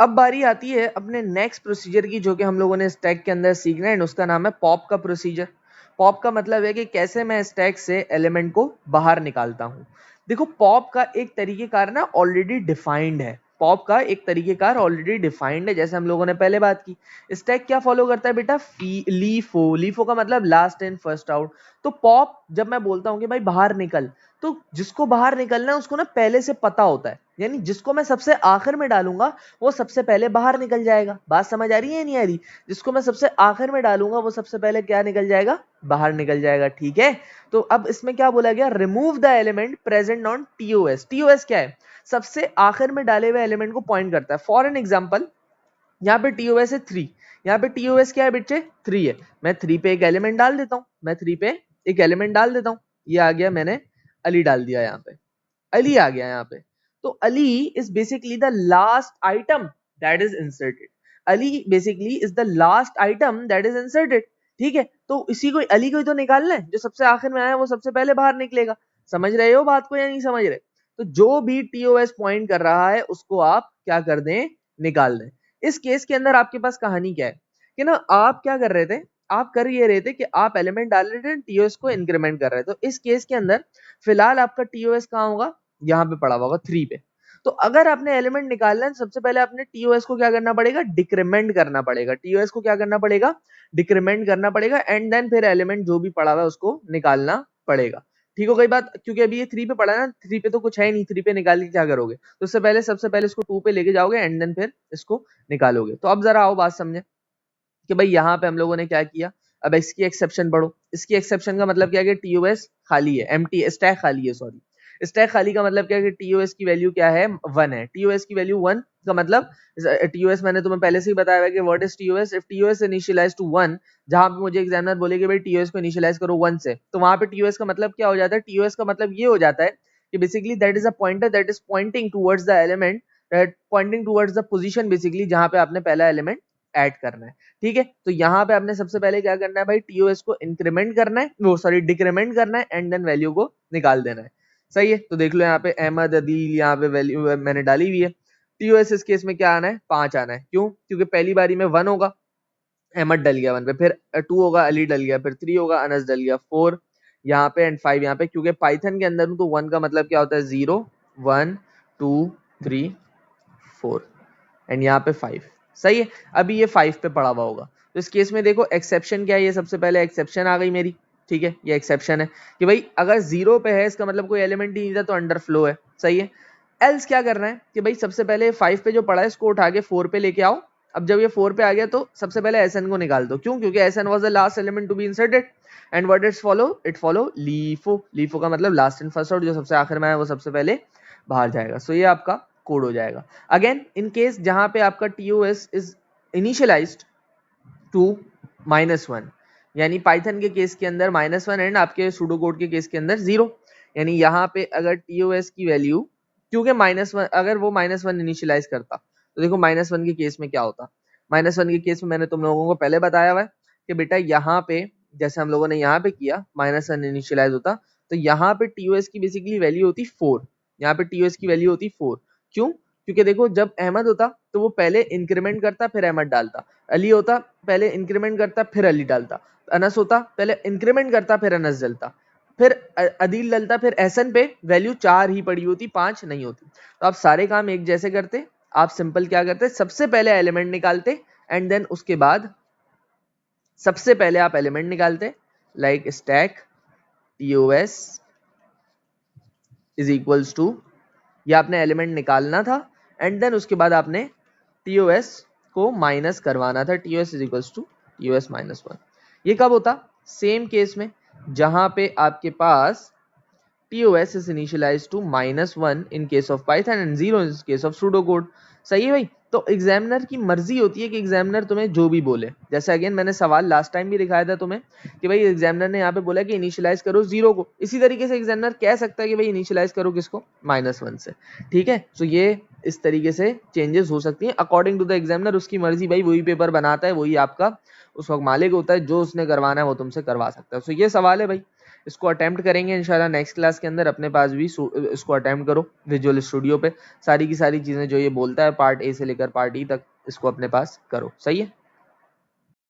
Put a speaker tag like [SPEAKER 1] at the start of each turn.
[SPEAKER 1] अब बारी आती है अपने नेक्स्ट प्रोसीजर की, जो कि हम लोगों ने स्टैक के अंदर सीखना है, उसका नाम है पॉप का प्रोसीजर। पॉप का मतलब है कि कैसे मैं स्टैक से एलिमेंट को बाहर निकालता हूं। देखो पॉप का एक तरीकेकार ना ऑलरेडी डिफाइंड है, पॉप का एक तरीकेकार ऑलरेडी डिफाइंड है, जैसे हम लोगों ने पहले बात की। स्टैक क्या फॉलो करता है बेटा, लीफो। लीफो का मतलब लास्ट इन फर्स्ट आउट। तो पॉप जब मैं बोलता हूं कि भाई बाहर निकल, तो जिसको बाहर निकलना है उसको ना पहले से पता होता है, यानी जिसको मैं सबसे आखिर में डालूंगा वो सबसे पहले बाहर निकल जाएगा। बात समझ आ रही है या नहीं आ रही? जिसको मैं सबसे आखिर में डालूंगा वो सबसे पहले क्या निकल जाएगा, बाहर निकल जाएगा। ठीक है, तो अब इसमें क्या बोला गया, remove the element present on TOS. TOS क्या है, सबसे आखिर में डाले हुए एलिमेंट को पॉइंट करता है। फॉर एन एग्जाम्पल, यहाँ पे टीओएस है 3, यहाँ पे टीओएस क्या है बच्चे, 3 है। मैं 3 पे एक एलिमेंट डाल देता हूँ, मैं 3 पे एक एलिमेंट डाल देता हूँ। ये आ गया, मैंने अली डाल दिया, यहाँ पे अली आ गया यहाँ पे। तो Ali is basically the last item that is inserted. Ali basically is the last item that is inserted. ठीक है, तो इसी को, अली को ही तो निकालना है, जो सबसे आखिर में आया वो सबसे पहले बाहर निकलेगा। समझ रहे हो बात को या नहीं समझ रहे? तो जो भी टीओएस पॉइंट कर रहा है उसको आप क्या कर दें, निकाल दें। इस केस के अंदर आपके पास कहानी क्या है कि ना, आप क्या कर रहे थे, आप कर ये रहे थे कि आप एलिमेंट डाल रहे थे, टीओएस को इंक्रीमेंट कर रहे थे। तो इस केस के अंदर फिलहाल आपका टीओएस कहाँ होगा, यहाँ पे पड़ा होगा 3 पे। तो अगर आपने एलिमेंट निकालना है, सबसे पहले आपने टीओएस को क्या करना पड़ेगा, डिक्रीमेंट करना पड़ेगा। टीओएस को क्या करना पड़ेगा, डिक्रीमेंट करना पड़ेगा, एंड देन फिर एलिमेंट जो भी पड़ा हुआ है उसको निकालना पड़ेगा। ठीक हो गई बात? क्योंकि अभी ये 3 पे पड़ा है ना, 3 पे तो कुछ है नहीं, 3 पे निकाल के क्या करोगे, तो उससे पहले सबसे पहले इसको 2 पे लेके जाओगे एंड देन फिर इसको निकालोगे। तो अब जरा आओ बात समझे कि भाई यहाँ पे हम लोगों ने क्या किया। अब इसकी एक्सेप्शन पढ़ो। इसकी एक्सेप्शन का मतलब क्या है कि टीओएस खाली है, एम्प्टी, स्टैक खाली है, सॉरी। स्टैक खाली का मतलब क्या है कि टीओएस की वैल्यू क्या है, 1 है। टीओएस की वैल्यू 1 का मतलब, टीओएस मैंने तुम्हें पहले से ही बताया है कि what is TOS, if TOS initialize to 1, जहां पे मुझे एग्जामिनर बोले कि भाई टीओएस को इनिशियलाइज करो 1 से, तो वहां पे टीओएस का मतलब क्या हो जाता है, टीओएस का मतलब ये हो जाता है कि basically that is a pointer that is pointing towards the element, pointing towards the position basically जहां पे आपने पहला एलिमेंट ऐड करना है। ठीक है, तो यहाँ पे आपने सबसे पहले क्या करना है भाई, टीओएस को इंक्रीमेंट करना है, वो सॉरी डिक्रीमेंट करना है, एंड देन वैल्यू को निकाल देना है। सही है, तो देख लो यहाँ पे अहमद अदील, यहाँ पे वैल्यू मैंने डाली हुई है। टीओएस इस केस में क्या आना है, 5 आना है। क्यों? क्योंकि पहली बारी में 1 होगा, अहमद डल गया 1 पे, फिर 2 होगा, अली डल गया, फिर 3 होगा, अनस डल गया, 4 यहाँ पे एंड 5 यहाँ पे। क्योंकि पाइथन के अंदर तो 1 का मतलब क्या होता है, 0 1 2 3 4 एंड यहाँ पे 5। सही है, अभी ये 5 पे पड़ा हुआ होगा। तो इस केस में देखो एक्सेप्शन क्या है, ये सबसे पहले एक्सेप्शन आ गई मेरी। ठीक है, ये एक्सेप्शन है कि भाई अगर 0 पे है इसका मतलब कोई एलिमेंट ही नहीं था, तो अंडर फ्लो है। सही है, एल्स क्या करना है कि भाई सबसे पहले 5 पे जो पड़ा है इसको उठा के 4 पे लेके आओ। अब जब ये 4 पे आ गया तो सबसे पहले एसएन को निकाल दो। क्यों? क्योंकि SN was the last element to be inserted and what its follow, it follow LIFO. LIFO का मतलब लास्ट इन फर्स्ट आउट, जो सबसे आखिर में आया वो सबसे पहले बाहर जाएगा। सो ये आपका कोड हो जाएगा। अगेन इन केस जहां पे आपका टीओएस इज इनिशियलाइज्ड टू -1, यानी पाइथन के केस के अंदर -1 एंड आपके सूडो कोड के केस के अंदर 0, यानी यहाँ पे अगर टीओएस की वैल्यू, क्योंकि -1, अगर वो -1 इनिशियलाइज करता तो देखो -1 के केस में क्या होता। -1 के केस में मैंने तुम लोगों को पहले बताया हुआ है कि बेटा यहाँ पे जैसे हम लोगों ने यहाँ पे किया, -1 इनिशियलाइज होता, तो यहाँ पे टीओएस की बेसिकली वैल्यू होती 4। यहाँ पे टीओएस की वैल्यू होती 4। क्यों? क्योंकि देखो जब अहमद होता तो वो पहले इंक्रीमेंट करता फिर अहमद डालता, अली होता पहले इंक्रीमेंट करता फिर अली डालता, अनस होता पहले इंक्रीमेंट करता फिर अनस डलता, फिर अदील डलता, फिर एहसन पे वैल्यू 4 ही पड़ी होती, 5 नहीं होती। तो आप सारे काम एक जैसे करते, आप सिंपल क्या करते, सबसे पहले एलिमेंट निकालते एंड देन उसके बाद सबसे पहले आप एलिमेंट निकालते, like stack TOS is equals to, ये आपने एलिमेंट निकालना था एंड देन उसके बाद आपने टीओएस को माइनस करवाना था, TOS is equals to TOS -1। ये कब होता, सेम केस में जहां पे आपके पास TOS is initialized to -1 in case of Python and 0 in case of pseudocode। सही है भाई? तो एग्जामिनर की मर्जी होती है कि एग्जामिनर तुम्हें जो भी बोले, जैसे अगेन मैंने सवाल लास्ट टाइम भी दिखाया था तुम्हें कि भाई एग्जामिनर ने यहाँ पे बोला कि इनिशियलाइज करो 0 को, इसी तरीके से एग्जामिनर कह सकता है कि भाई इनिशियलाइज करो किसको, -1 से। ठीक है, तो ये इस तरीके से चेंजेस हो सकती हैं अकॉर्डिंग टू द एग्जामिनर, उसकी मर्जी भाई, वही पेपर बनाता है, वही आपका उस वक्त मालिक होता है, जो उसने करवाना है वो तुमसे करवा सकता है। सो ये सवाल है भाई, इसको अटेम्प्ट करेंगे इंशाल्लाह नेक्स्ट क्लास के अंदर। अपने पास भी इसको अटेम्प्ट करो विजुअल स्टूडियो पे, सारी की सारी चीजें जो ये बोलता है पार्ट ए से लेकर पार्ट ई तक, इसको अपने पास करो। सही है।